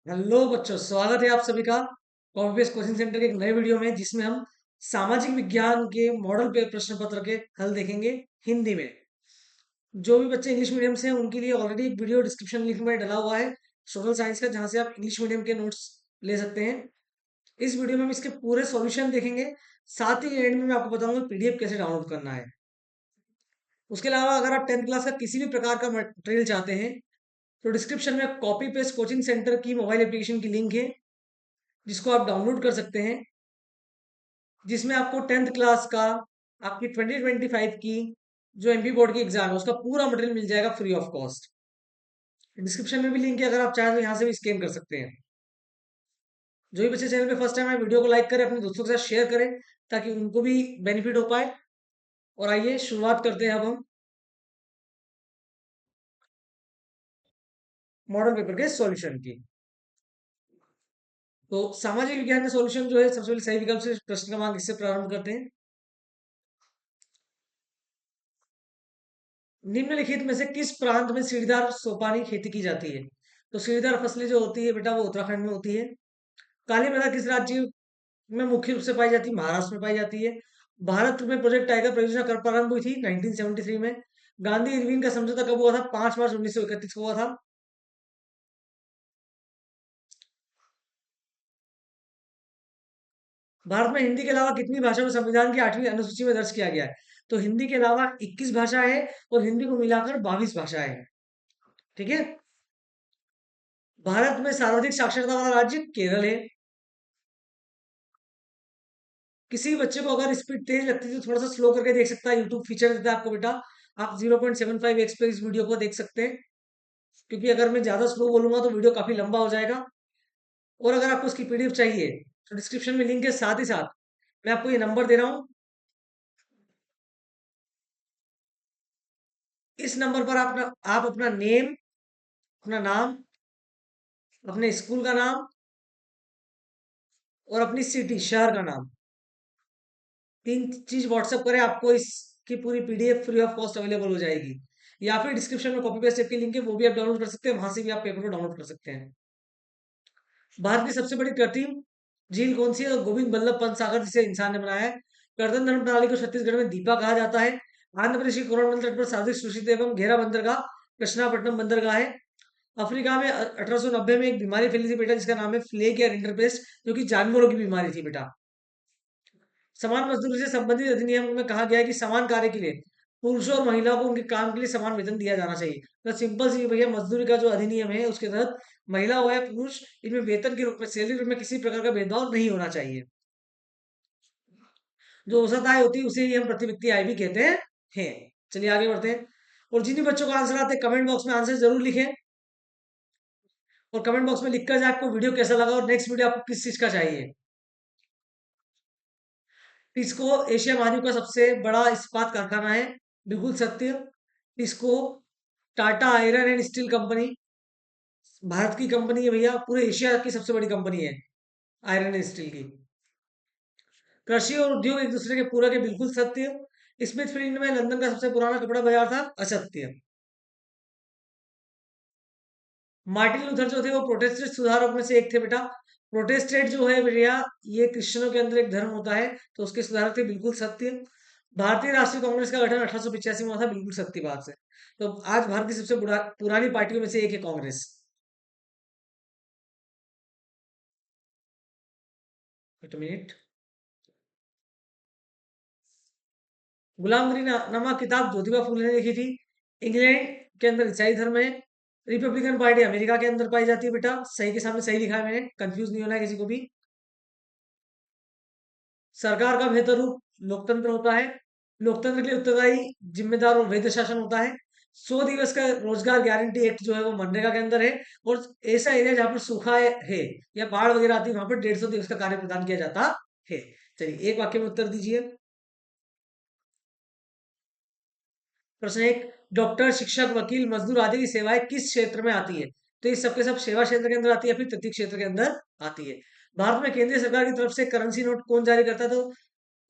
Hello बच्चों, स्वागत है आप सभी का कॉपी पेस्ट कोचिंग सेंटर के एक नए वीडियो में, जिसमें हम सामाजिक विज्ञान के मॉडल पे प्रश्न पत्र के हल देखेंगे हिंदी में। जो भी बच्चे इंग्लिश मीडियम से हैं उनके लिए ऑलरेडी एक वीडियो डिस्क्रिप्शन लिंक में डला हुआ है सोशल साइंस का, जहां से आप इंग्लिश मीडियम के नोट्स ले सकते हैं। इस वीडियो में हम इसके पूरे सॉल्यूशन देखेंगे। साथ ही एंड में मैं आपको बताऊंगा पीडीएफ कैसे डाउनलोड करना है। उसके अलावा अगर आप 10th क्लास का किसी भी प्रकार का मटेरियल चाहते हैं तो डिस्क्रिप्शन में कॉपी पेस्ट कोचिंग सेंटर की मोबाइल एप्लीकेशन की लिंक है, जिसको आप डाउनलोड कर सकते हैं, जिसमें आपको 10th क्लास का आपकी 2025 की जो एमपी बोर्ड की एग्जाम है उसका पूरा मटेरियल मिल जाएगा फ्री ऑफ कॉस्ट। डिस्क्रिप्शन में भी लिंक है, अगर आप चाहें तो यहाँ से भी स्कैन कर सकते हैं। जो भी बच्चे चैनल पे फर्स्ट टाइम है, वीडियो को लाइक करें, अपने दोस्तों के साथ शेयर करें ताकि उनको भी बेनिफिट हो पाए। और आइए शुरुआत करते हैं अब हम मॉडल पेपर के सॉल्यूशन की। तो सामाजिक विज्ञान का सॉल्यूशन जो है, सबसे पहले सही विकल्प से प्रश्न क्रमांक इससे प्रारंभ करते हैं। निम्नलिखित में से किस प्रांत में सीढ़ीदार सोपानी खेती की जाती है? तो सीढ़ीदार फसलें जो होती है बेटा, वो उत्तराखंड में होती है। काली मृदा किस राज्य में मुख्य रूप से पाई जाती है? महाराष्ट्र में पाई जाती है। भारत में प्रोजेक्ट टाइगर परियोजना कब प्रारंभ हुई थी? 1973 में। गांधी इरविन का समझौता कब हुआ था? 5 मार्च 1931 को हुआ था। भारत में हिंदी के अलावा कितनी भाषा को संविधान की 8वीं अनुसूची में दर्ज किया गया है? तो हिंदी के अलावा 21 भाषा है और हिंदी को मिलाकर 22 भाषाएं हैं। ठीक है। भारत में सर्वाधिक साक्षरता वाला राज्य केरल है। किसी बच्चे को अगर स्पीड तेज लगती है तो थोड़ा सा स्लो करके देख सकता है, यूट्यूब फीचर देता है आपको बेटा। आप 0.75x पे इस वीडियो को देख सकते हैं, क्योंकि अगर मैं ज्यादा स्लो बोलूंगा तो वीडियो काफी लंबा हो जाएगा। और अगर आपको इसकी पीडीएफ चाहिए तो डिस्क्रिप्शन में लिंक है, साथ ही साथ मैं आपको ये नंबर दे रहा हूँ। इस नंबर पर आप अपना नेम, अपना नाम, अपने स्कूल का नाम और अपनी सिटी शहर का नाम, 3 चीज व्हाट्सएप करें, आपको इसकी पूरी PDF free of cost available हो जाएगी। या फिर डिस्क्रिप्शन में कॉपी पेस्ट ऐप की लिंक है, वो भी आप डाउनलोड कर सकते हैं, वहां से भी आप पेपर को डाउनलोड कर सकते हैं। भारत की सबसे बड़ी कृत्रिम झील कौन सी है? तो गोविंद बल्लभ पंत सागर, जिसे इंसान ने बनाया है। कर्दन धर्म प्रणाली को छत्तीसगढ़ में दीपा कहा जाता है। आंध्र प्रदेश के कोरोमंडल तट पर सर्वाधिक सुरक्षित एवं घेरा बंदरगाह कृष्णापट्टनम बंदरगाह है। अफ्रीका में 1890 में एक बीमारी फैली थी बेटा, जिसका नाम है फ्लेग या रिंडरपेस्ट, जो कि जानवरों की बीमारी थी बेटा। समान मजदूरी से संबंधित अधिनियम में कहा गया है कि समान कार्य के लिए पुरुषों और महिलाओं को उनके काम के लिए समान वेतन दिया जाना चाहिए। तो सिंपल सी भैया, मजदूरी का जो अधिनियम है उसके तहत महिला हो या पुरुष, इनमें वेतन के रूप में, सैलरी रूप में किसी प्रकार का भेदभाव नहीं होना चाहिए। जो औसत आय होती है उसे ही हम प्रति व्यक्ति आय भी कहते हैं। चलिए आगे बढ़ते हैं। और जिन भी बच्चों को आंसर आते हैं, कमेंट बॉक्स में आंसर जरूर लिखें। और कमेंट बॉक्स में लिखकर जाए आपको वीडियो कैसा लगा और नेक्स्ट वीडियो आपको किस चीज का चाहिए। टिस्को एशिया महाद्वीप का सबसे बड़ा इस्पात कारखाना है। बिल्कुल सत्य। TISCO Tata iron and steel company Bharat की कंपनी है भैया, पूरे एशिया की सबसे बड़ी कंपनी है आयरन एंड स्टील की। कृषि और उद्योग एक दूसरे के पूरक है। बिल्कुल सत्य। स्मिथ फील्ड में लंदन का सबसे पुराना कपड़ा बाजार था। असत्य। मार्टिन लूथर जो थे वो प्रोटेस्टेंट सुधारक में से एक थे बेटा। प्रोटेस्टेंट जो है भैया, ये क्रिश्चियनों के अंदर एक धर्म होता है, तो उसके सुधारक थे। बिल्कुल सत्य। भारतीय राष्ट्रीय कांग्रेस का गठन 1885 में हुआ था। बिल्कुल सत्य बात है। तो आज भारत की सबसे पुरानी पार्टियों में से एक है कांग्रेस। एक मिनट। गुलामगिरी नामक किताब ज्योतिबा फूले ने लिखी थी। इंग्लैंड के अंदर ईसाई धर्म है। रिपब्लिकन पार्टी अमेरिका के अंदर पाई जाती है बेटा। सही के सामने सही लिखा है मैंने, कंफ्यूज नहीं होना है किसी को भी। सरकार का बेहतर रूप लोकतंत्र होता है। लोकतंत्र के लिए उत्तरदायी, जिम्मेदार और वैध शासन होता है। 100 दिवस का रोजगार गारंटी एक्ट जो है वो मनरेगा के अंदर है। और ऐसा एरिया जहाँ पर सूखा है या बाढ़ वगैरह आती है, वहां पर 150 दिवस का कार्य प्रदान किया जाता है। चलिए एक वाक्य में उत्तर दीजिए। प्रश्न एक, डॉक्टर, शिक्षक, वकील, मजदूर आदि की सेवाएं किस क्षेत्र में आती है? तो ये सबके सब सेवा क्षेत्र के अंदर आती है या फिर तृतीय क्षेत्र के अंदर आती है। भारत में केंद्रीय सरकार की तरफ से करेंसी नोट कौन जारी करता है? तो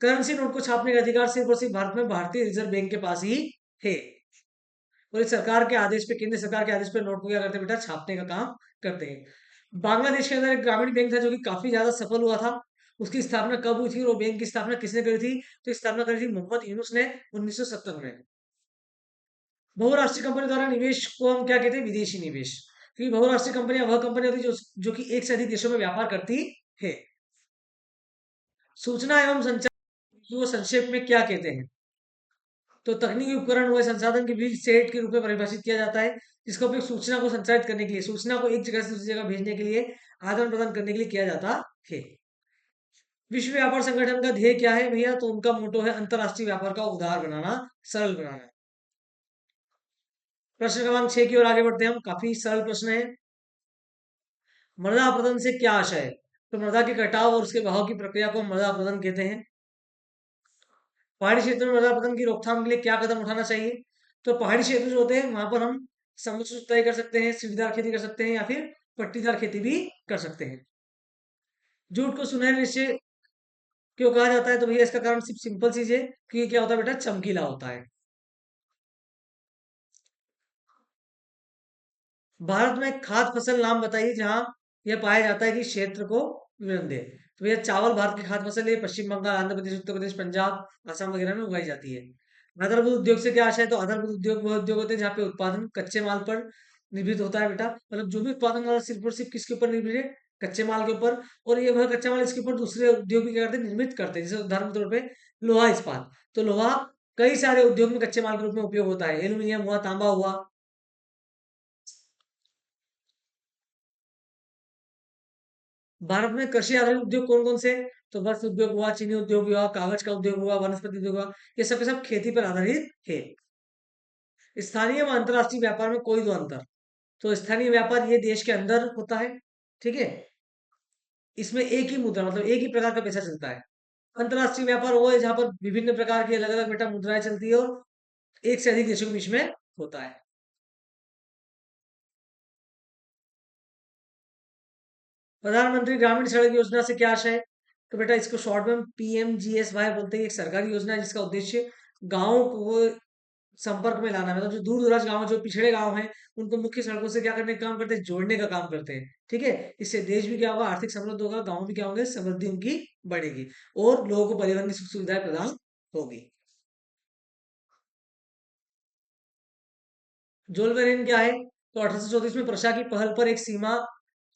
करेंसी नोट को छापने का अधिकार सिर्फ और सिर्फ भारत में भारतीय रिजर्व बैंक के पास ही है। और इस सरकार के आदेश पे, केंद्र सरकार के आदेश पे नोट को क्या करते हैं बेटा? छापने का काम करते हैं। बांग्लादेश के अंदर एक ग्रामीण बैंक था जो कि काफी ज्यादा सफल हुआ था। उसकी स्थापना कब हुई थी और वो बैंक की स्थापना किसने करी थी? तो स्थापना करी थी मोहम्मद यूनुस ने 1970 में। बहुराष्ट्रीय कंपनी द्वारा निवेश को हम क्या कहते हैं? विदेशी निवेश। क्योंकि बहुराष्ट्रीय कंपनियां वह कंपनी होती है जो कि एक से अधिक देशों में व्यापार करती है। सूचना एवं संचार को संक्षेप में क्या कहते हैं? तो तकनीकी उपकरण हुए संसाधन के बीच सेट के रूप में परिभाषित किया जाता है, जिसका उपयोग सूचना को संचारित करने के लिए, सूचना को एक जगह से दूसरी जगह भेजने के लिए, आदान प्रदान करने के लिए किया जाता है। विश्व व्यापार संगठन का ध्येय क्या है भैया? तो उनका मोटो है अंतरराष्ट्रीय व्यापार का उदार बनाना, सरल बनाना। प्रश्न क्रमांक 6 की ओर आगे बढ़ते हैं हम। काफी सरल प्रश्न है। मृदा अपरदन से क्या आशय है? तो मृदा के कटाव और उसके बहाव की प्रक्रिया को हम मृदा अपरदन कहते हैं। पहाड़ी क्षेत्र में मृदा अपरदन की रोकथाम के लिए क्या कदम उठाना चाहिए? तो पहाड़ी क्षेत्र जो होते हैं वहां पर हम समुचित सिंचाई कर सकते हैं, सीढ़ीदार खेती कर सकते हैं, या फिर पट्टीदार खेती भी कर सकते हैं। जूट को सुनहरे निश्चय क्यों कहा जाता है? तो भैया इसका कारण सिर्फ सिंपल चीज है कि ये क्या होता है बेटा? चमकीला होता है। भारत में खाद्य फसल नाम बताइए जहां यह पाया जाता है कि क्षेत्र को विवरण दे। तो भैया चावल भारत की खाद्य फसल है। पश्चिम बंगाल, आंध्र प्रदेश, उत्तर प्रदेश, पंजाब, असम वगैरह में उगाई जाती है। आधारभूत उद्योग से क्या आशय है? तो आधारभूत उद्योग वह उद्योग होते हैं जहाँ पे उत्पादन कच्चे माल पर निर्भर होता है बेटा। मतलब जो भी उत्पादन वाला सिर्फ और सिर्फ किसके ऊपर निर्भर है? कच्चे माल के ऊपर। और ये वह कच्चा माल इसके ऊपर दूसरे उद्योग भी क्या करते हैं? निर्मित करते हैं। जैसे उदाहरण के तौर पे लोहा इस्पात। तो लोहा कई सारे उद्योग में कच्चे माल के रूप में उपयोग होता है। एल्यूमिनियम हुआ, तांबा हुआ। भारत में कृषि आधारित उद्योग कौन कौन से? तो वस्त्र उद्योग हुआ, चीनी उद्योग हुआ, कागज का उद्योग हुआ, वनस्पति उद्योग हुआ। ये सब के सब खेती पर आधारित है। स्थानीय व अंतर्राष्ट्रीय व्यापार में कोई दो अंतर। तो स्थानीय व्यापार ये देश के अंदर होता है, ठीक है। इसमें एक ही मुद्रा मतलब एक ही प्रकार का पैसा चलता है। अंतर्राष्ट्रीय व्यापार वो है जहां पर विभिन्न प्रकार की अलग अलग बेटा मुद्राएं चलती है और एक से अधिक देशों के बीच में होता है। प्रधानमंत्री ग्रामीण सड़क योजना से क्या आशय है? तो बेटा इसको शॉर्ट में पीएमजीएसवाई बोलते हैं। एक सरकारी योजना है जिसका उद्देश्य गाँव को संपर्क में लाना है। मतलब जो दूर दराज गाँव, जो पिछड़े गाँव हैं, उनको मुख्य सड़कों से क्या करने का काम करते हैं? जोड़ने का काम करते हैं, ठीक है। इससे देश भी क्या होगा? आर्थिक समृद्ध होगा, गाँव भी क्या होंगे? समृद्धि उनकी बढ़ेगी और लोगों को परिवहन की सुख सुविधाएं प्रदान होगी। जोलबेरिन क्या है? तो 1834 में प्रशा की पहल पर एक सीमा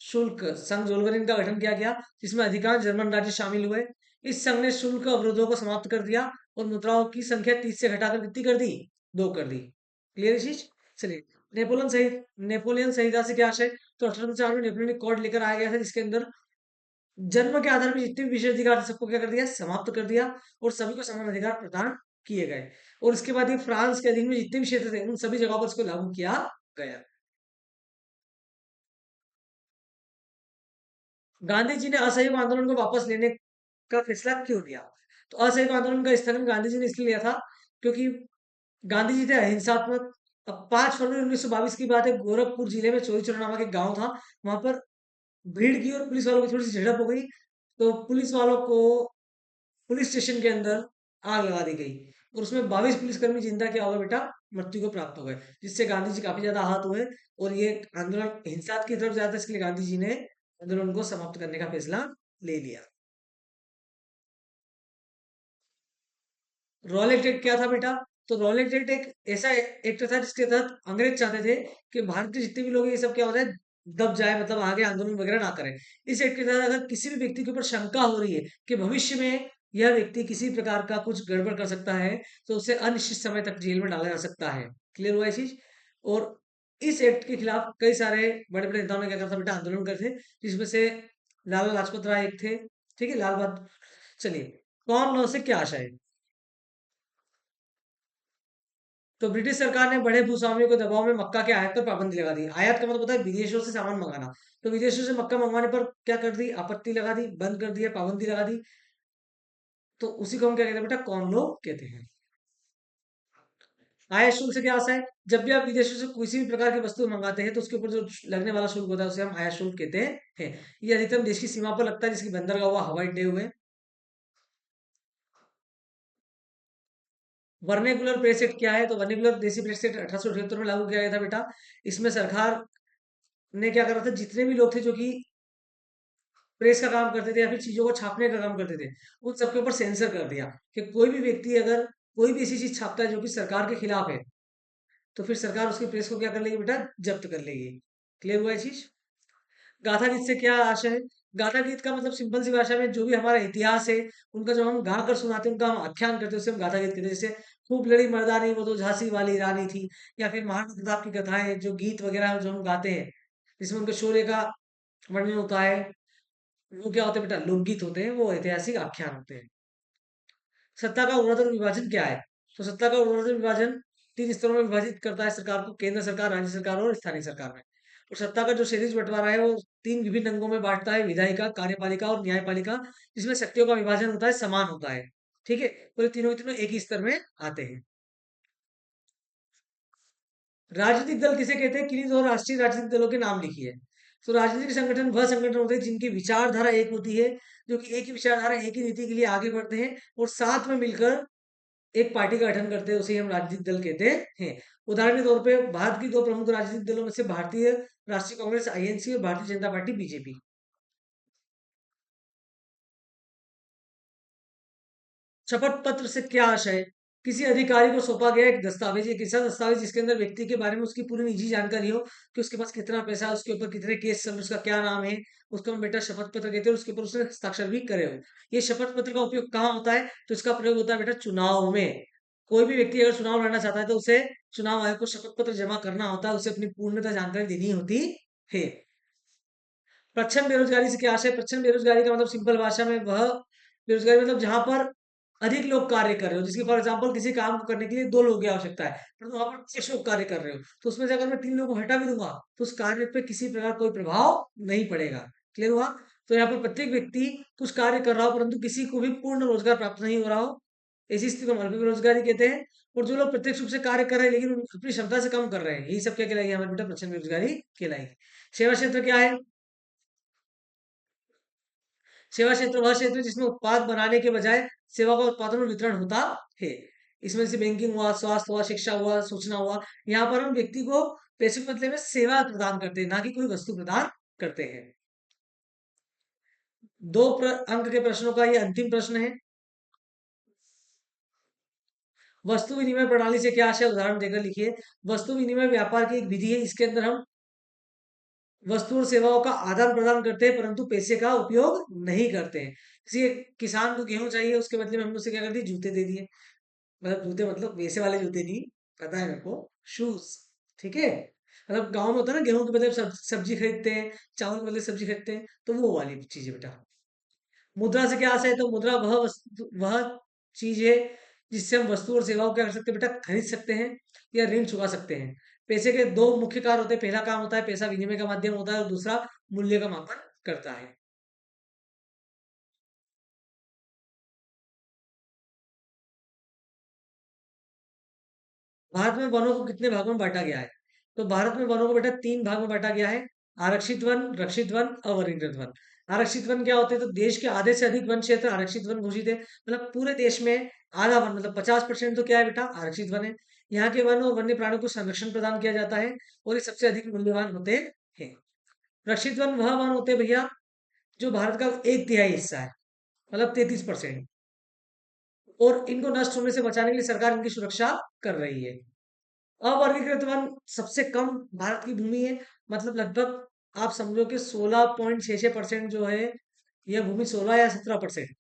शुल्क संघ जोलबेरिन का गठन किया गया, जिसमें अधिकांश जर्मन राज्य शामिल हुए। इस संघ ने शुल्क अवरोधों को समाप्त कर दिया और मुद्राओं की संख्या 30 से घटाकर कितनी कर दी? 2 कर दी। क्लियर है चीज? चलिए। नेपोलियन संहिता से क्या आशय? तो 1804 में नेपोलियन कोड लेकर आया गया था, जिसके अंदर जन्म के आधार पर जितने भी विशेष अधिकार थे सबको क्या कर दिया? समाप्त कर दिया और सभी को समान अधिकार प्रदान किए गए। और इसके बाद ये फ्रांस के अधीन में जितने भी क्षेत्र थे उन सभी जगहों पर इसको लागू किया गया। गांधी जी ने असहयोग आंदोलन को वापस लेने का फैसला क्यों लिया? तो असहयोग आंदोलन का स्थगन गांधी जी ने इसलिए लिया था क्योंकि गांधी जी थे अहिंसात्मक। अब 5 फरवरी 1922 की बात है, गोरखपुर जिले में चोरी चौरा नामक एक गांव था। वहां पर भीड़ की और पुलिस वालों की थोड़ी सी झड़प हो गई। तो पुलिस वालों को पुलिस स्टेशन के अंदर आग लगा दी गई और उसमें 22 पुलिसकर्मी जिंदा क्या हुआ बेटा? मृत्यु को प्राप्त हो गए, जिससे गांधी जी काफी ज्यादा आहत हुए और ये आंदोलन हिंसा की तरफ ज्यादा था, इसके लिए गांधी जी ने आंदोलन को समाप्त करने का फैसला ले लिया। रॉलेट एक्ट क्या था बेटा? तो रॉलेट एक्ट एक ऐसा एक्ट था जिसके तहत अंग्रेज चाहते थे कि भारत के जितने भी लोग हैं ये सब क्या होता है? दब जाए, मतलब आगे आंदोलन वगैरह ना करें। इस एक्ट के तहत अगर किसी भी व्यक्ति के ऊपर शंका हो रही है कि भविष्य में यह व्यक्ति किसी प्रकार का कुछ गड़बड़ कर सकता है, तो उसे अनिश्चित समय तक जेल में डाला जा सकता है। क्लियर हुआ ये चीज? और इस एक्ट के खिलाफ कई सारे बड़े बड़े नेताओं ने क्या करा था बेटा? आंदोलन करे थे, जिसमें से लाला लाजपत राय एक थे, ठीक है, लाल बहादुर। चलिए, कौन लॉ से क्या आशय है? तो ब्रिटिश सरकार ने बड़े भूस्वामियों के दबाव में मक्का के आयात पर पाबंदी लगा दी। आयात का मतलब होता है विदेशों से सामान मंगाना। तो विदेशों से मक्का मंगवाने पर क्या कर दी? आपत्ति लगा दी, बंद कर दिया, पाबंदी लगा दी। तो उसी को हम क्या कहते हैं बेटा? कॉर्न लॉ कहते हैं। आयात शुल्क से क्या आशा है? जब भी आप विदेशों से किसी भी प्रकार की वस्तु मंगाते हैं तो उसके ऊपर जो लगने वाला शुल्क होता है उसे हम आयात शुल्क कहते हैं। ये अधिकतम देश की सीमा पर लगता है, जिसकी बंदरगाह हुआ, हवाई अड्डे हुए। वर्नेकुलर प्रेस एक्ट क्या है? तो वर्नेकुलर देसी प्रेस एक्ट 1878 में लागू किया गया था बेटा। इसमें सरकार ने क्या करा था? जितने भी लोग थे जो कि प्रेस का काम करते थे या फिर चीजों को छापने का काम करते थे, उन सबके ऊपर सेंसर कर दिया कि कोई भी व्यक्ति अगर कोई भी ऐसी चीज छापता है जो कि सरकार के खिलाफ है, तो फिर सरकार उसकी प्रेस को क्या कर लेगी बेटा, जब्त कर लेगी। क्लियर हुआ ये चीज? गाथा गीत से क्या आशय है? गाथा गीत का मतलब सिंपल सी भाषा में जो भी हमारा इतिहास है, उनका जो हम गा कर सुनाते हैं, उनका हम आख्यान करते हैं, उसे हम गाथा गीत कहते हैं। जैसे खूब लड़ी मर्दानी वो तो झांसी वाली रानी थी, या फिर महाराणा प्रताप की कथाएं, जो गीत वगैरह जो हम गाते हैं, जिसमें उनके शौर्य का वर्णन होता है, वो क्या होते हैं बेटा, लोकगीत होते हैं, वो ऐतिहासिक आख्यान होते हैं। सत्ता का ऊर्ध्वाधर विभाजन क्या है? तो सत्ता का ऊर्ध्वाधर विभाजन तीन स्तरों में विभाजित करता है सरकार को, केंद्र सरकार, राज्य सरकार और स्थानीय सरकार में। और सत्ता का जो क्षैतिज बंटवारा है वो तीन विभिन्न अंगों में बांटता है, विधायिका, कार्यपालिका और न्यायपालिका, जिसमें शक्तियों का विभाजन होता है, समान होता है। ठीक है, और ये तीनों के तीनों एक ही स्तर में आते हैं। राजनीतिक दल किसे कहते हैं? किन्हीं दो राष्ट्रीय राजनीतिक दलों के नाम लिखिए। तो राजनीतिक संगठन वह संगठन होते हैं जिनकी विचारधारा एक होती है, जो कि एक ही विचारधारा, एक ही नीति के लिए आगे बढ़ते हैं और साथ में मिलकर एक पार्टी का गठन करते हैं, उसे हम राजनीतिक दल कहते हैं। उदाहरण के तौर पे भारत की दो प्रमुख राजनीतिक दलों में से भारतीय राष्ट्रीय कांग्रेस आईएनसी और भारतीय जनता पार्टी बीजेपी। शपथ पत्र से क्या आशय है? किसी अधिकारी को सौंपा गया एक दस्तावेज, एक ऐसा दस्तावेज जिसके अंदर व्यक्ति के बारे में उसकी पूरी निजी जानकारी हो, कि उसके पास कितना पैसा है, उसके ऊपर कितने केस चल रहे हैं, उसका क्या नाम है, उसको हम बेटा शपथ पत्र कहते हैं, उसके ऊपर उसने हस्ताक्षर भी करे हो। ये शपथ पत्र का उपयोग कहाँ होता है? तो इसका प्रयोग होता है बेटा चुनाव में। कोई भी व्यक्ति अगर चुनाव लड़ना चाहता है तो उसे चुनाव आयोग को शपथ पत्र जमा करना होता है, उसे अपनी पूर्णतः जानकारी देनी होती है। प्रच्छन्न बेरोजगारी से क्या आशय? प्रच्छन्न बेरोजगारी का मतलब सिंपल भाषा में वह बेरोजगारी मतलब जहां पर अधिक लोग कार्य कर रहे हो, जिसकी फॉर एग्जांपल किसी काम को करने के लिए दो लोगों की आवश्यकता है, परंतु वहां पर 6 लोग कार्य कर रहे हो, तो उसमें से अगर मैं 3 लोगों को हटा भी दूंगा तो उस कार्य पे किसी प्रकार कोई प्रभाव नहीं पड़ेगा। क्लियर हुआ? तो यहाँ पर प्रत्येक व्यक्ति कुछ कार्य कर रहा हो परंतु किसी को भी पूर्ण रोजगार प्राप्त नहीं हो रहा हो, ऐसी स्थिति को हम अल्प बेरोजगारी कहते हैं। और जो लोग प्रत्यक्ष रूप से कार्य कर रहे हैं लेकिन अपनी क्षमता से कम कर रहे हैं, यही सब क्या कहलाएगी हमारे बेटा, प्रच्छन्न बेरोजगारी कहलाएगी। सेवा क्षेत्र क्या है? सेवा क्षेत्र वह क्षेत्र है जिसमें उत्पाद बनाने के बजाय सेवा का उत्पादन और वितरण होता है। इसमें से बैंकिंग हुआ, स्वास्थ्य हुआ, शिक्षा हुआ, सूचना हुआ। यहाँ पर हम व्यक्ति को पैसे के बदले में सेवा प्रदान करते हैं, ना कि कोई वस्तु प्रदान करते हैं। अंक के प्रश्नों का ये अंतिम प्रश्न है। वस्तु विनिमय प्रणाली से क्या आशय? उदाहरण देकर लिखिए। वस्तु विनिमय व्यापार की एक विधि है, इसके अंदर हम वस्तु और सेवाओं का आदान प्रदान करते हैं परंतु पैसे का उपयोग नहीं करते हैं। किसी किसान को गेहूं चाहिए, उसके बदले में हमने उसे क्या कर दिए, जूते दे दिए। मतलब जूते मतलब वैसे वाले जूते नहीं, पता है मेरे को, शूज। ठीक है, मतलब गांव में होता है ना, गेहूं के बदले सब्जी खरीदते हैं, चावल के बदले सब्जी खरीदते हैं, तो वो वाली चीज है बेटा। मुद्रा से क्या आशय है? तो मुद्रा वह वस्तु, वह चीज है जिससे हम वस्तु और सेवाओं क्या कर सकते हैं बेटा, खरीद सकते हैं या ऋण चुका सकते हैं। पैसे के दो मुख्य कार्य होते हैं, पहला काम होता है पैसा विनिमय का माध्यम होता है और दूसरा मूल्य का मापन करता है। भारत में वनों को कितने भागों में बांटा गया है? तो भारत में वनों को बेटा 3 भाग में बांटा गया है। आरक्षित वन, रक्षित वन, अवर्गीकृत वन। आरक्षित वन क्या होते हैं? तो देश के आधे से अधिक वन क्षेत्र आरक्षित वन घोषित है, मतलब पूरे देश में आधा वन, मतलब 50% तो क्या है बेटा, आरक्षित वन है। यहाँ के वन और वन्य प्राणियों को संरक्षण प्रदान किया जाता है और ये सबसे अधिक मूल्यवान होते हैं। रक्षित वन वह वन होते हैं भैया जो भारत का 1/3 हिस्सा है, मतलब 33%, और इनको नष्ट होने से बचाने के लिए सरकार इनकी सुरक्षा कर रही है। अवर्गीकृत वन सबसे कम भारत की भूमि है, मतलब लगभग आप समझो कि 16.66% जो है, यह भूमि 16 या 17%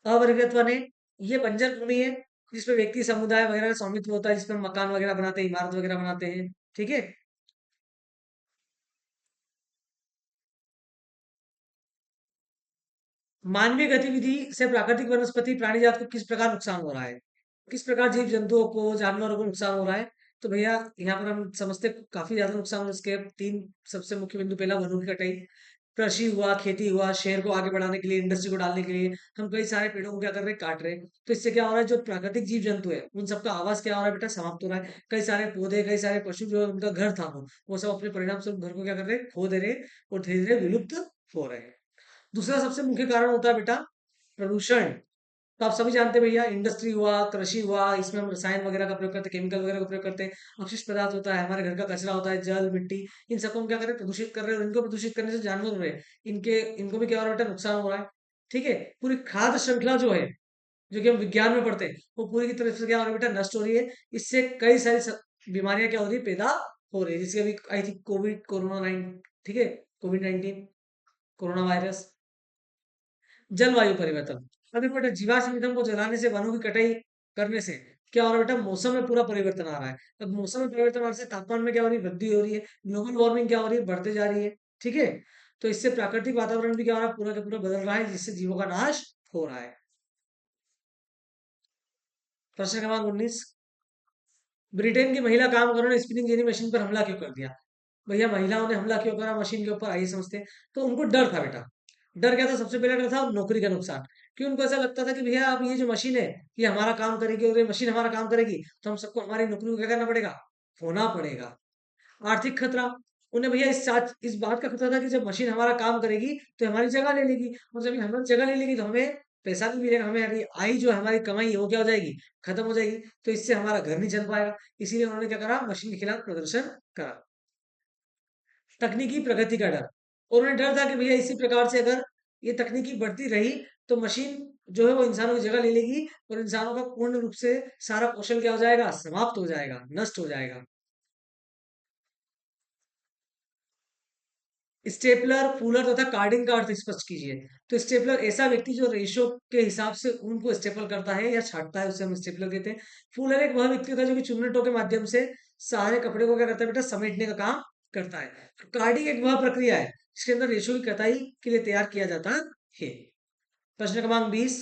अवर्गीकृत वन है। ये बंजर भूमि है जिसपे व्यक्ति समुदाय वगैरह का स्वामित्व होता है, जिसपे हम मकान वगैरह बनाते हैं, इमारत वगैरह बनाते हैं। ठीक है, मानवीय गतिविधि से प्राकृतिक वनस्पति प्राणी जात को किस प्रकार नुकसान हो रहा है? किस प्रकार जीव जंतुओं को, जानवरों को नुकसान हो रहा है? तो भैया यहाँ पर हम समझते हैं काफी ज्यादा नुकसान हो रहा है। इसके तीन सबसे मुख्य बिंदु, पहला वनों की कटाई, कृषि हुआ, खेती हुआ, शहर को आगे बढ़ाने के लिए, इंडस्ट्री को डालने के लिए हम कई सारे पेड़ों को क्या कर रहे हैं, काट रहे हैं। तो इससे क्या हो रहा है, जो प्राकृतिक जीव जंतु है उन सबका आवास क्या हो रहा है बेटा, समाप्त हो रहा है। कई सारे पौधे, कई सारे पशु जो उनका घर था वो सब अपने परिणाम स्वरूप घर को क्या कर रहे हैं, खो दे रहे हैं और धीरे धीरे विलुप्त हो रहे हैं। दूसरा सबसे मुख्य कारण होता है बेटा प्रदूषण। तो आप सभी जानते हैं भैया, इंडस्ट्री हुआ, कृषि हुआ, इसमें हम रसायन वगैरह का प्रयोग करते हैं, केमिकल वगैरह का प्रयोग करते हैं। अपशिष्ट पदार्थ होता है, हमारे घर का कचरा होता है, जल मिट्टी, इन सबको हम क्या करें, प्रदूषित कर रहे हैं, और इनको प्रदूषित करने से जानवर हो रहे हैं, इनके इनको भी क्या हो रहा है बेटा, नुकसान हो रहा है। ठीक है। पूरी खाद्य श्रृंखला जो है, जो कि हम विज्ञान में पढ़ते हैं, वो पूरी की तरफ से क्या हो रहा है बेटा, नष्ट हो रही है। इससे कई सारी बीमारियां क्या हो रही है, पैदा हो रही है, जैसे अभी आई थी कोविड, कोरोना 9, ठीक है, कोविड 19, कोरोना वायरस। जलवायु परिवर्तन, अभी बेटा जीवाश्म ईंधन को जलाने से, वनों की कटाई करने से क्या हो रहा है बेटा, मौसम में पूरा परिवर्तन आ रहा है। अब मौसम में परिवर्तन आने से तापमान में क्या हो रही है, वृद्धि हो रही है, ग्लोबल वार्मिंग क्या हो रही है, बढ़ते जा रही है। ठीक है। तो इससे प्राकृतिक वातावरण भी क्या हो रहा है, पूरा का पूरा बदल रहा है, जिससे जीवों का नाश हो रहा है। प्रश्न क्रमांक 19, ब्रिटेन की महिला कामगारों ने स्पिनिंग जेनी मशीन पर हमला क्यों कर दिया? भैया महिलाओं ने हमला क्यों करा मशीन के ऊपर, आइए समझते हैं। तो उनको डर था बेटा। डर क्या था, सबसे पहला डर था नौकरी का नुकसान। क्यों, उनको ऐसा लगता था कि भैया अब ये जो मशीन है, ये हमारा काम करेगी, और ये मशीन हमारा काम करेगी, तो हम सबको हमारी नौकरी को क्या करना पड़ेगा, होना पड़ेगा। आर्थिक खतरा, उन्हें भैया इस बात का खतरा था कि जब मशीन हमारा काम करेगी तो ये हमारी जगह ले लेगी, और जब ये हमारी जगह ले लेगी तो हमें पैसा नहीं मिलेगा, हमें अभी आई जो हमारी कमाई है वो क्या हो जाएगी, खत्म हो जाएगी। तो इससे हमारा घर नहीं चल पाएगा। इसीलिए उन्होंने क्या करा, मशीन के खिलाफ प्रदर्शन करा। तकनीकी प्रगति का डर, और उन्हें डर था कि भैया इसी प्रकार से अगर ये तकनीकी बढ़ती रही तो मशीन जो है वो इंसानों की जगह ले लेगी, और इंसानों का पूर्ण रूप से सारा कौशल क्या हो जाएगा, समाप्त हो जाएगा, नष्ट हो जाएगा। स्टेपलर, फूलर तथा कार्डिंग का अर्थ स्पष्ट कीजिए। तो स्टेपलर ऐसा व्यक्ति जो रेशो के हिसाब से ऊन को स्टेपल करता है या छाटता है, उसे हम स्टेपलर कहते हैं। फूलर एक वह व्यक्ति होता है जो कि चुन्नटों के माध्यम से सारे कपड़े को क्या करता है बेटा, समेटने का काम करता है। कार्डिंग एक वह प्रक्रिया है जिसके अंदर रेशो की कताई के लिए तैयार किया जाता है। प्रश्न क्रमांक 20,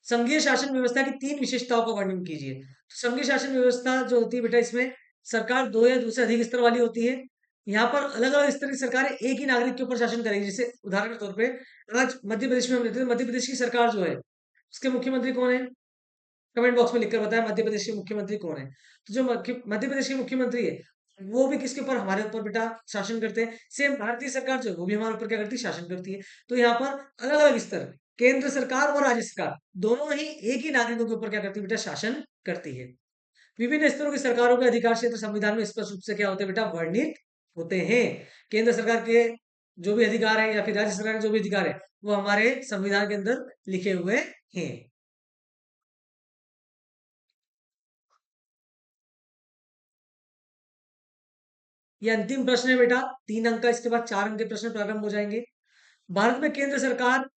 संघीय शासन व्यवस्था की 3 विशेषताओं का वर्णन कीजिए। तो संघीय शासन व्यवस्था जो होती है बेटा, इसमें सरकार 2 या 2 से अधिक स्तर वाली होती है। यहाँ पर अलग-अलग स्तर की सरकारें एक ही नागरिक के ऊपर शासन करेगी। जैसे उदाहरण के तौर पे आज मध्य प्रदेश में हम रहते हैं, मध्य प्रदेश की सरकार जो है, उसके मुख्यमंत्री कौन है? कमेंट बॉक्स में लिखकर बताएं मध्य प्रदेश के मुख्यमंत्री कौन है। तो जो मध्य प्रदेश के मुख्यमंत्री है, वो भी किसके ऊपर, हमारे ऊपर बेटा शासन करते हैं। सेम भारतीय सरकार जो है वो भी हमारे ऊपर क्या करती है, शासन करती है। तो यहाँ पर अलग अलग स्तर, केंद्र सरकार और राज्य सरकार दोनों ही एक ही नागरिकों के ऊपर क्या करती है बेटा, शासन करती है। विभिन्न स्तरों की सरकारों के अधिकार क्षेत्र संविधान में स्पष्ट रूप से क्या होते हैं बेटा, वर्णित होते हैं। केंद्र सरकार के जो भी अधिकार है या फिर राज्य सरकार के जो भी अधिकार है, वो हमारे संविधान के अंदर लिखे हुए हैं। ये अंतिम प्रश्न है बेटा, 3 अंक का, इसके बाद 4 अंक के प्रश्न प्रारंभ हो जाएंगे। भारत में केंद्र सरकार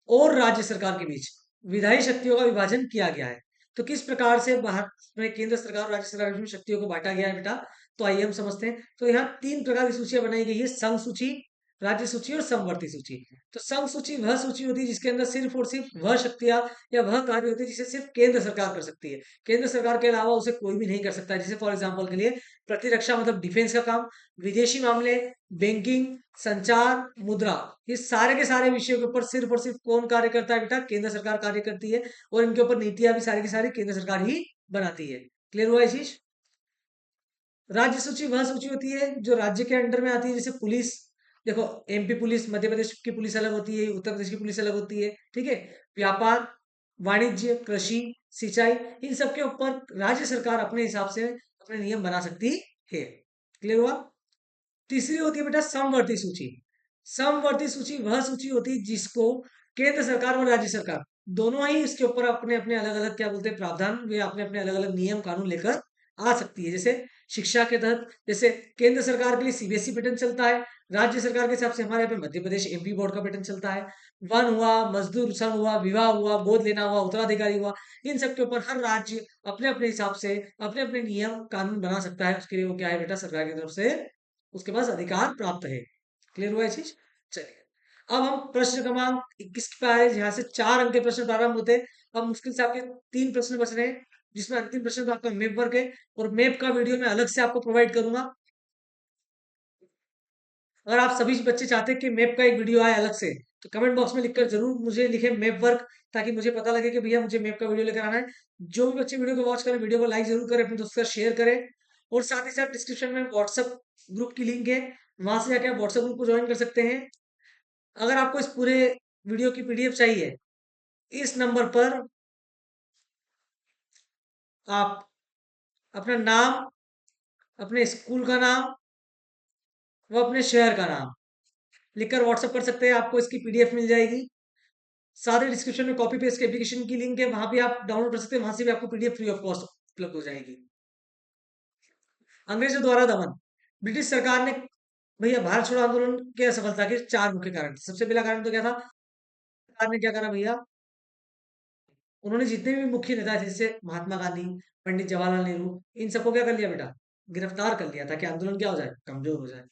और राज्य सरकार के बीच विधायी शक्तियों का विभाजन किया गया है। तो किस प्रकार से भारत में केंद्र सरकार और राज्य सरकार के बीच शक्तियों को बांटा गया है बेटा, तो आइए हम समझते हैं। तो यहाँ 3 प्रकार की सूचियां बनाई गई है, संघ सूची, राज्य सूची और समवर्ती सूची। तो संघ सूची वह सूची होती है जिसके अंदर सिर्फ और सिर्फ वह शक्तियां या वह कार्य होते हैं जिसे सिर्फ केंद्र सरकार कर सकती है। केंद्र सरकार के अलावा उसे कोई भी नहीं कर सकता है। जैसे फॉर एग्जाम्पल के लिए प्रतिरक्षा मतलब डिफेंस का काम, विदेशी मामले, बैंकिंग, संचार, मुद्रा, ये सारे के सारे विषयों के ऊपर सिर्फ और सिर्फ कौन कार्य करता है बेटा, केंद्र सरकार कार्य करती है। और इनके ऊपर नीतियां भी सारी की सारी केंद्र सरकार ही बनाती है। क्लियर हुआ ये चीज? राज्य सूची वह सूची होती है जो राज्य के अंडर में आती है। जैसे पुलिस, देखो एमपी पुलिस, मध्य प्रदेश की पुलिस अलग होती है, उत्तर प्रदेश की पुलिस अलग होती है। ठीक है। व्यापार, वाणिज्य, कृषि, सिंचाई, इन सब के ऊपर राज्य सरकार अपने हिसाब से अपने नियम बना सकती है। क्लियर हुआ? तीसरी होती है बेटा समवर्ती सूची। समवर्ती सूची वह सूची होती है जिसको केंद्र सरकार और राज्य सरकार दोनों ही इसके ऊपर अपने अपने अलग अलग क्या बोलते हैं प्रावधान, वे अपने अपने अलग अलग नियम कानून लेकर आ सकती है। जैसे शिक्षा के तहत, जैसे केंद्र सरकार के लिए सीबीएसई पैटर्न चलता है, राज्य सरकार के हिसाब से हमारे यहाँ पे मध्य प्रदेश एमपी बोर्ड का पैटर्न चलता है। वन हुआ, मजदूर संघ हुआ, विवाह हुआ, गोद लेना हुआ, उत्तराधिकारी हुआ, इन सब के ऊपर हर राज्य अपने अपने हिसाब से अपने अपने नियम कानून बना सकता है। उसके लिए वो क्या है बेटा, सरकार की तरफ से उसके पास अधिकार प्राप्त है। क्लियर हुआ ये चीज? चलिए, अब हम प्रश्न क्रमांक 21 पे आए, जहां से 4 अंक के प्रश्न प्रारंभ होते हैं। अब मुश्किल से आपके 3 प्रश्न बच रहे हैं, जिसमें अंतिम प्रश्न तो आपका मैप वर्क है, और मैप का वीडियो मैं अलग से आपको प्रोवाइड करूंगा। अगर आप सभी बच्चे चाहते हैं कि मैप का एक वीडियो आए अलग से, तो कमेंट बॉक्स में लिखकर जरूर मुझे लिखे मैप वर्क, ताकि मुझे पता लगे कि भैया मुझे मैप का वीडियो लेकर आना है। जो भी बच्चे वीडियो को वॉच करें, वीडियो को लाइक जरूर करें, अपने दोस्तों के साथ शेयर करें। और साथ ही साथ डिस्क्रिप्शन में व्हाट्सएप ग्रुप की लिंक है, वहां से जाके आप व्हाट्सएप ग्रुप को ज्वाइन कर सकते हैं। अगर आपको इस पूरे वीडियो की पीडीएफ चाहिए, इस नंबर पर आप अपना नाम, अपने स्कूल का नाम, वो अपने शहर का नाम लिखकर व्हाट्सएप कर सकते हैं। आपको इसकी पीडीएफ मिल जाएगी। सारे डिस्क्रिप्शन में कॉपी पेस्ट के एप्लीकेशन की लिंक है, वहां भी आप डाउनलोड कर सकते हैं। वहां से भी आपको पीडीएफ फ्री ऑफ कॉस्ट उपलब्ध हो जाएगी। अंग्रेजों द्वारा दमन। ब्रिटिश सरकार ने भैया भारत छोड़ो आंदोलन की असफलता के चार मुख्य कारण थे। सबसे पहला कारण तो क्या था, सरकार ने क्या करा भैया, उन्होंने जितने भी मुख्य नेता थे जैसे महात्मा गांधी, पंडित जवाहरलाल नेहरू, इन सबको क्या कर लिया बेटा, गिरफ्तार कर लिया ताकि आंदोलन क्या हो जाए, कमजोर हो जाए।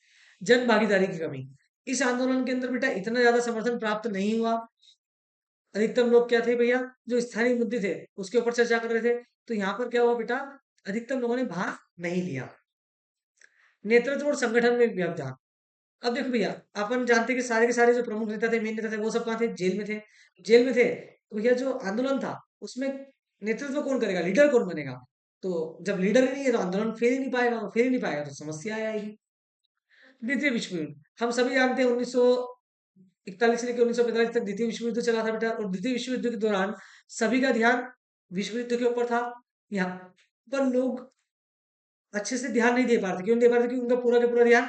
जन भागीदारी की कमी। इस आंदोलन के अंदर बेटा इतना ज्यादा समर्थन प्राप्त नहीं हुआ। अधिकतम लोग क्या थे भैया, जो स्थानीय मुद्दे थे उसके ऊपर चर्चा कर रहे थे। तो यहाँ पर क्या हुआ बेटा, अधिकतम लोगों ने भाग नहीं लिया। नेतृत्व और संगठन में व्यवधान। अब देखो भैया, अपन जानते हैं कि सारे के सारे जो प्रमुख नेता थे, मेन नेता थे, वो सब कहाँ थे, जेल में थे। जेल में थे तो भैया जो आंदोलन था उसमें नेतृत्व कौन करेगा, लीडर कौन बनेगा। तो जब लीडर ही नहीं है तो आंदोलन फेल ही नहीं पाएगा, और फेल ही नहीं पाएगा तो समस्या आएगी। द्वितीय विश्व युद्ध। हम सभी जानते हैं 1941 से लेकर 1945 तक द्वितीय विश्व युद्ध चला था बेटा, और द्वितीय विश्व युद्ध के दौरान सभी का ध्यान विश्व युद्ध के ऊपर था। यहाँ पर लोग अच्छे से ध्यान नहीं दे पा रहे थे। क्यों नहीं दे पा रहे थे, क्योंकि उनका पूरा का पूरा ध्यान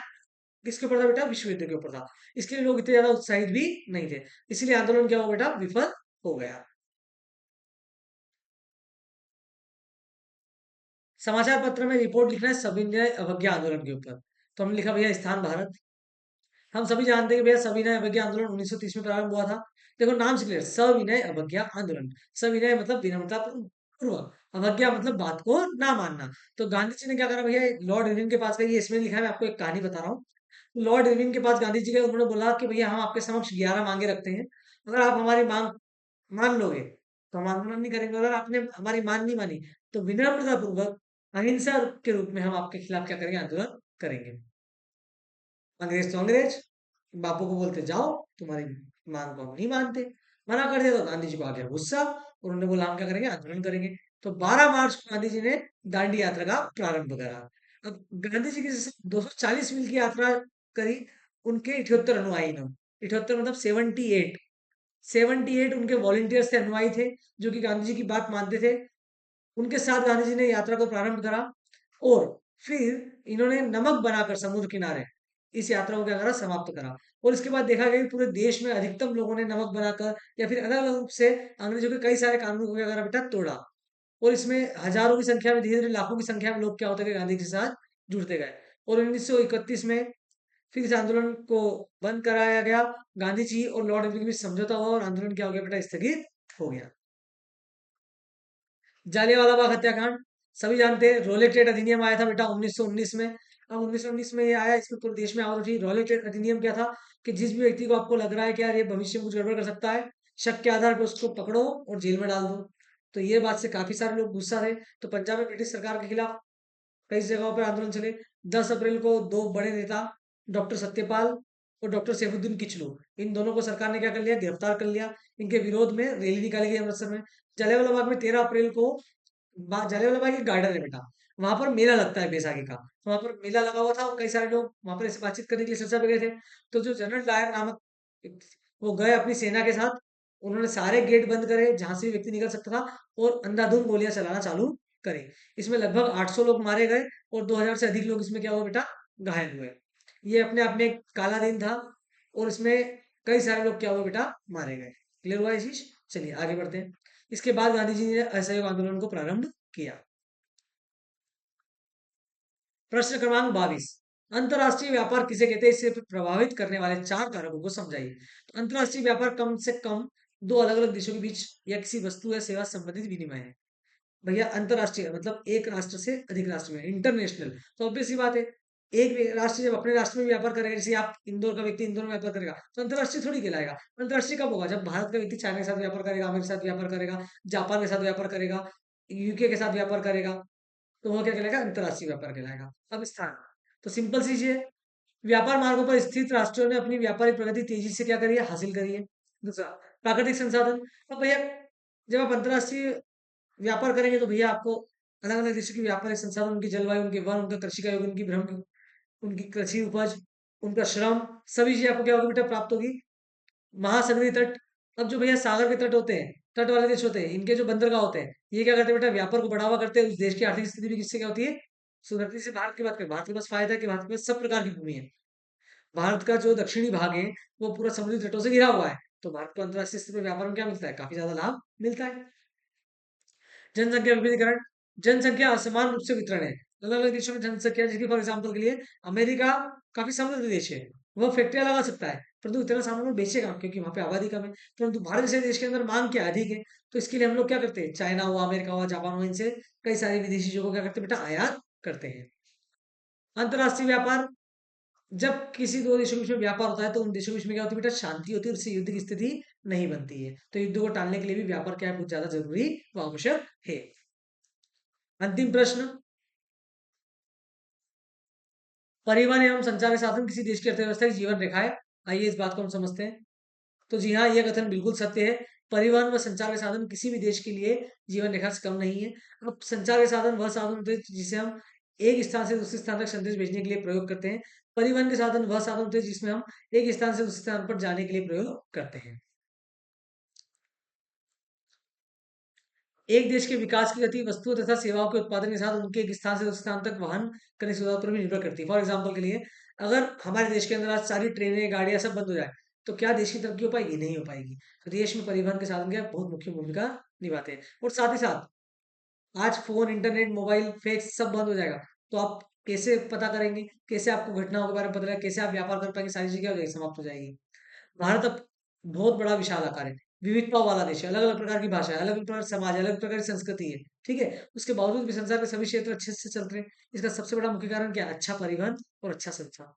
किसके ऊपर था बेटा, विश्व युद्ध के ऊपर था। इसके लिए लोग इतने ज्यादा उत्साहित भी नहीं थे। इसलिए आंदोलन क्या हुआ बेटा, विफल हो गया। समाचार पत्र में रिपोर्ट लिखना है सविनय अवज्ञा आंदोलन के ऊपर। तो हमने लिखा भैया स्थान भारत। हम सभी जानते हैं कि भैया सविनय अवज्ञा आंदोलन 1930 में प्रारंभ हुआ था। देखो नाम से क्लियर, सविनय अवज्ञा आंदोलन। सविनय मतलब विनम्रता पूर्वक, अवज्ञा मतलब बात को ना मानना। तो गांधी जी ने क्या करा भैया, लॉर्ड इरविन के पास गए। ये इसमें लिखा है, मैं आपको एक कहानी बता रहा हूँ। लॉर्ड इरविन के पास गांधी जी गए, उन्होंने बोला कि भैया हम आपके समक्ष 11 मांगे रखते हैं, अगर आप हमारी मांग मान लोगे तो हम आंदोलन नहीं करेंगे, अगर आपने हमारी मांग नहीं मानी तो विनम्रता पूर्वक अहिंसा के रूप में हम आपके खिलाफ क्या करेंगे, आंदोलन करेंगे। अंग्रेज तो अंग्रेज, बापू को बोलते जाओ, तुम्हारी मांग को हम नहीं मानते। मना कर दिया तो गांधी जी को आ गया गुस्सा, उन्होंने बोला हम क्या करेंगे, आंदोलन करेंगे। तो 12 मार्च को गांधी जी ने दांडी यात्रा का प्रारंभ करा। अब गांधी जी की जैसे 240 मील की यात्रा करी, उनके 78 अनुयायी ने, 78 मतलब 78, 78 उनके वॉलंटियर्स थे, अनुयायी थे, जो कि गांधी जी की बात मानते थे। उनके साथ गांधी जी ने यात्रा को प्रारंभ करा, और फिर इन्होंने नमक बनाकर समुद्र किनारे इस यात्रा को क्या करा, समाप्त करा। और इसके बाद देखा गया कि पूरे देश में अधिकतम लोगों ने नमक बनाकर या फिर अलग अलग रूप से अंग्रेजों के कई सारे कानूनों को क्या करा बेटा, तोड़ा। और इसमें हजारों की संख्या में, धीरे धीरे लाखों की संख्या में लोग क्या होते गए, गांधी जी के साथ जुड़ते गए। और 1931 में फिर इस आंदोलन को बंद कराया गया। गांधी जी और लॉर्ड इरविन के बीच समझौता हुआ और आंदोलन क्या हो गया बेटा, स्थगित हो गया। जालियांवाला बाग हत्याकांड। सभी जानते हैं, रोलेटेड अधिनियम आया था बेटा 1919 में। अब 1919 में ये आया, इसमें पूरे देश में आवाज उठी। रोलेटेड अधिनियम क्या था, कि जिस भी व्यक्ति को आपको लग रहा है कि यार ये भविष्य में कुछ गड़बड़ कर सकता है, शक के आधार पर उसको पकड़ो और जेल में डाल दो। तो ये बात से काफी सारे लोग गुस्सा थे। तो पंजाब में ब्रिटिश सरकार के खिलाफ कई जगहों पर आंदोलन चले। 10 अप्रैल को दो बड़े नेता, डॉक्टर सत्यपाल और डॉक्टर सैफुद्दीन किचलू, इन दोनों को सरकार ने क्या कर लिया, गिरफ्तार कर लिया। इनके विरोध में रैली निकाली गई अमृतसर में। जलियांवाला बाग में 13 अप्रैल को, जलियांवाला बाग एक गार्डन है बेटा, वहां पर मेला लगता है बैसाखी का। वहां पर मेला लगा हुआ था और कई सारे लोग वहां पर ऐसे बातचीत करने के लिए चर्चा पे गए थे। तो जो जनरल डायर नामक वो गए अपनी सेना के साथ, उन्होंने सारे गेट बंद करे जहां से भी व्यक्ति निकल सकता था, और अंधाधुंध गोलियां चलाना चालू करे। इसमें लगभग 800 लोग मारे गए और 2000 से अधिक लोग इसमें क्या हुआ बेटा, घायल हुए। ये अपने आप में एक काला दिन था, और इसमें कई सारे लोग क्या हुए बेटा, मारे गए। क्लियर हुआ ये चीज। चलिए आगे बढ़ते हैं। इसके बाद गांधी जी ने असहयोग आंदोलन को प्रारंभ किया। प्रश्न क्रमांक 22, अंतरराष्ट्रीय व्यापार किसे कहते हैं, इसे प्रभावित करने वाले चार कारकों को समझाइए। तो अंतरराष्ट्रीय व्यापार कम से कम दो अलग अलग देशों के बीच या किसी वस्तु या सेवा संबंधित विनिमय है। भैया अंतरराष्ट्रीय मतलब एक राष्ट्र से अधिक राष्ट्र में, इंटरनेशनल। तो ऑब्वियस सी बात है, राष्ट्र जब अपने राष्ट्र में व्यापार करेगा, जैसे आप इंदौर का व्यक्ति इंदौर में व्यापार करेगा, तो अंतरराष्ट्रीय थोड़ी कहलाएगा। अंतरराष्ट्रीय कब होगा, जब भारत का व्यक्ति चाइना के साथ व्यापार करेगा, अमेरिका के साथ व्यापार करेगा, जापान के साथ व्यापार करेगा, यूके के साथ व्यापार करेगा, तो वो क्या कहलाएगा, अंतरराष्ट्रीय व्यापार कहलाएगा। अब स्थान, तो सिंपल सी चीज है, व्यापार मार्गों पर स्थित राष्ट्रों ने अपनी व्यापारिक प्रगति तेजी से क्या करी है, हासिल करी है। दूसरा, प्राकृतिक संसाधन। अब भैया जब आप अंतरराष्ट्रीय व्यापार करेंगे तो भैया आपको अलग अलग देशों की व्यापारिक संसाधन, उनकी जलवायु, उनके वन, उनका कृषि का योग, उनकी भ्रम, उनकी कृषि उपज, उनका श्रम, सभी चीजें आपको क्या होगी बेटा, प्राप्त होगी। महासागरीय तट, अब जो भैया सागर के तट होते हैं, तट वाले देश होते हैं, इनके जो बंदरगाह होते हैं, ये क्या करते हैं बेटा, व्यापार को बढ़ावा करते हैं। उस देश की आर्थिक स्थिति भी किससे क्या होती है, सुधरती। से भारत की बात करें, भारत के पास फायदा है कि भारत के पास सब प्रकार की भूमि है। भारत का जो दक्षिणी भाग है वो पूरा समुद्री तटों से घिरा हुआ है, तो भारत को अंतर्राष्ट्रीय स्तर पर व्यापार में क्या मिलता है, काफी ज्यादा लाभ मिलता है। जनसंख्या विविधीकरण, जनसंख्या असमान रूप से वितरण है। अलग अलग देशों में जनसंख्या, जैसे फॉर एग्जाम्पल के लिए अमेरिका काफी समृद्ध देश है, वह फैक्ट्रियां लगा सकता है, परंतु इतना सामान वो बेचेगा क्योंकि वहां पे आबादी कम है। परंतु भारत जैसे देश के अंदर मांग क्या अधिक है, तो इसके लिए हम लोग क्या करते हैं, चाइना हुआ, अमेरिका हुआ, जापान हुआ, इनसे कई सारी विदेशी चीजों को क्या करते हैं बेटा, आयात करते हैं। अंतर्राष्ट्रीय व्यापार, जब किसी दो देशों के बीच में व्यापार होता है तो उन देशों के बीच में क्या होती है बेटा, शांति होती है, और उससे युद्ध की स्थिति नहीं बनती है। तो युद्ध को टालने के लिए भी व्यापार क्या है, बहुत ज्यादा जरूरी व आवश्यक है। अंतिम प्रश्न, परिवहन एवं संचार के साधन किसी देश की अर्थव्यवस्था की जीवन रेखा है। आइए इस बात को हम समझते हैं। तो जी हाँ, यह कथन बिल्कुल सत्य है। परिवहन व संचार के साधन किसी भी देश के लिए जीवन रेखा से कम नहीं है। अब संचार के साधन वह साधन होते हैं जिसे हम एक स्थान से दूसरे स्थान तक संदेश भेजने के लिए प्रयोग करते हैं। परिवहन के साधन वह साधन होते हैं जिसमें हम एक स्थान से दूसरे स्थान पर जाने के लिए प्रयोग करते हैं। एक देश के विकास की गति वस्तुओं तथा सेवाओं के उत्पादन के साथ उनके एक स्थान से दूसरे स्थान तक वहन करने की सुविधा पर भी निर्भर करती है। फॉर एग्जाम्पल के लिए, अगर हमारे देश के अंदर आज सारी ट्रेनें, गाड़ियां सब बंद हो जाए, तो क्या देश की तरक्की हो पाएगी, नहीं हो पाएगी। तो देश में परिवहन के साधन क्या है, बहुत मुख्य भूमिका निभाते हैं। और साथ ही साथ आज फोन, इंटरनेट, मोबाइल, फैक्स सब बंद हो जाएगा, तो आप कैसे पता करेंगे, कैसे आपको घटनाओं के बारे में पता लगेगा, कैसे आप व्यापार कर पाएंगे, सारी चीजें क्या हो जाएगी, समाप्त हो जाएगी। भारत अब बहुत बड़ा विशाल आकार है, विविधताओं वाला देश है, अलग अलग प्रकार की भाषा है, अलग अलग प्रकार का समाज है, अलग अलग प्रकार की संस्कृति है, ठीक है। उसके बावजूद भी संसार के सभी क्षेत्र अच्छे से चल रहे हैं। इसका सबसे बड़ा मुख्य कारण क्या है, अच्छा परिवहन और अच्छा संचार।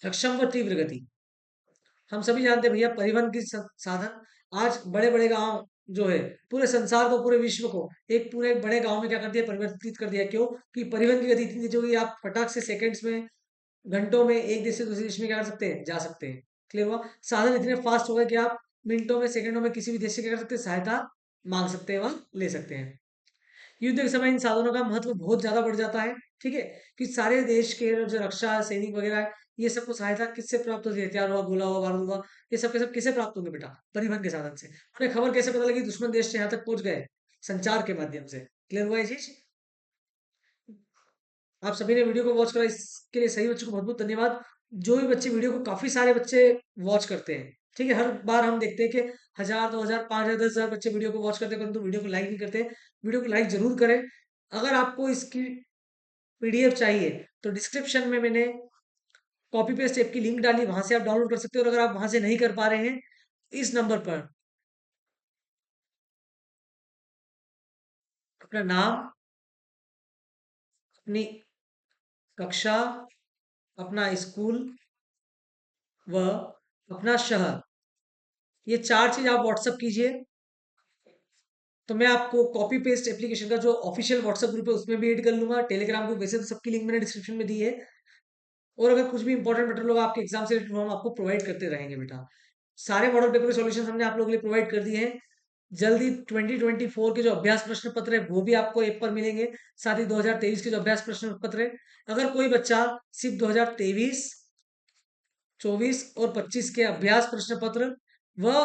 सक्षम व तीव्र गति, हम सभी जानते हैं भैया, परिवहन की साधन आज बड़े बड़े गांव जो है, पूरे संसार को, पूरे विश्व को एक पूरे बड़े गांव में क्या कर दिया, परिवर्तित कर दिया। क्यों? कि परिवहन की गति इतनी तेज हो गई, आप फटाक से सेकंड्स में, घंटों में एक देश से दूसरे देश में क्या कर सकते हैं, जा सकते हैं। क्लियर हुआ? साधन इतने फास्ट हो गए कि आप मिनटों में, सेकंडों में किसी भी देश से क्या कर सकते हैं, सहायता मांग सकते हैं, वहां ले सकते हैं। युद्ध के समय इन साधनों का महत्व बहुत ज्यादा बढ़ जाता है, ठीक है। कि सारे देश के जो रक्षा सैनिक वगैरह है, ये सबको सहायता किससे प्राप्त होती है, हथियार हुआ, गोला हुआ, बारूद हुआ, ये सब के सब किससे प्राप्त होंगे बेटा, परिवहन के साधन से। उन्हें खबर कैसे पता लगी, दुश्मन देश से यहाँ तक पहुंच गए, संचार के माध्यम से। क्लियर हुआ ये चीज? आप सभी ने वीडियो को वॉच करा, इसके लिए सही बच्चों को बहुत बहुत धन्यवाद। जो भी बच्चे वीडियो को, काफी सारे बच्चे वॉच करते हैं, ठीक है। हर बार हम देखते हैं कि 1000, 2000, 5000, 10,000 बच्चे वीडियो को वॉच करते हैं, परंतु वीडियो को लाइक नहीं करते। वीडियो को लाइक जरूर करें। अगर आपको इसकी पीडीएफ चाहिए तो डिस्क्रिप्शन में मैंने कॉपी पेस्ट ऐप की लिंक डाली, वहां से आप डाउनलोड कर सकते हो। और अगर आप वहां से नहीं कर पा रहे हैं, इस नंबर पर अपना नाम, अपनी कक्षा, अपना स्कूल व अपना शहर, ये चार चीज आप व्हाट्सअप कीजिए। तो मैं आपको कॉपी पेस्ट एप्लीकेशन का जो ऑफिशियल व्हाट्सएप ग्रुप है उसमें भी ऐड कर लूंगा, टेलीग्राम ग्रुप, वैसे तो सबकी लिंक मैंने डिस्क्रिप्शन में दी है। और अगर कुछ भी इंपॉर्टेंट मटेरियल होगा आपके एग्जाम से रिलेटेड, हम आपको प्रोवाइड करते रहेंगे बेटा। सारे मॉडल पेपर के सॉल्यूशन हमने आप लोगों के लिए प्रोवाइड कर दिए हैं। जल्दी 2024 के जो अभ्यास प्रश्न पत्र है वो भी आपको ऐप पर मिलेंगे। साथ ही 2023 के जो अभ्यास प्रश्न पत्र है, अगर कोई बच्चा सिर्फ 2023, 24 और 25 के अभ्यास प्रश्न पत्र व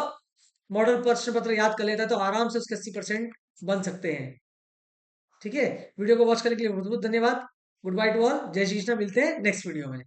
मॉडल प्रश्न पत्र याद कर लेता है, तो आराम से उसके 80% बन सकते हैं। ठीक है। वीडियो को वॉच करने के लिए बहुत बहुत धन्यवाद। गुड बाय टू ऑल, जय श्री कृष्ण। मिलते हैं नेक्स्ट वीडियो में।